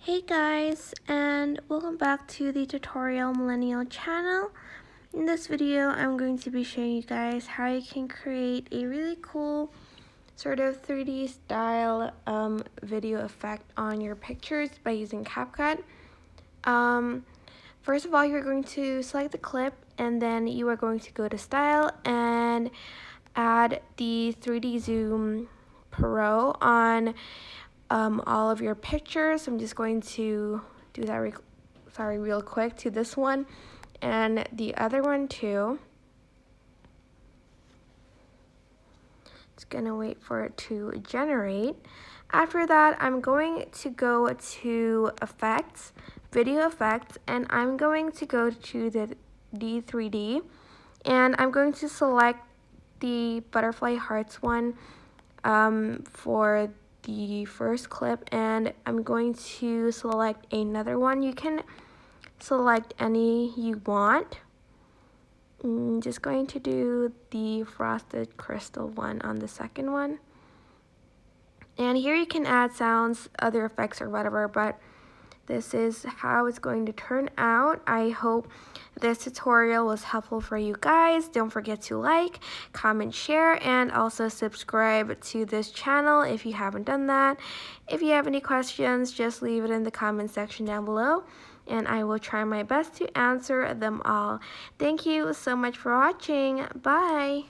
Hey guys, and welcome back to the Tutorial Millennial channel. In this video, I'm going to be showing you guys how you can create a really cool sort of 3D style video effect on your pictures by using Capcut. First of all, you're going to select the clip, and then you are going to go to Style and add the 3D Zoom Pro on all of your pictures. I'm just going to do that real quick to this one and the other one too. It's gonna wait for it to generate. After that, I'm going to go to Effects, Video Effects, and I'm going to go to the D3D, and I'm going to select the butterfly hearts one for the first clip, and I'm going to select another one. You can select any you want. I'm just going to do the frosted crystal one on the second one. And here you can add sounds, other effects, or whatever, but this is how it's going to turn out. I hope this tutorial was helpful for you guys. Don't forget to like, comment, share, and also subscribe to this channel if you haven't done that. If you have any questions, just leave it in the comment section down below, and I will try my best to answer them all. Thank you so much for watching. Bye!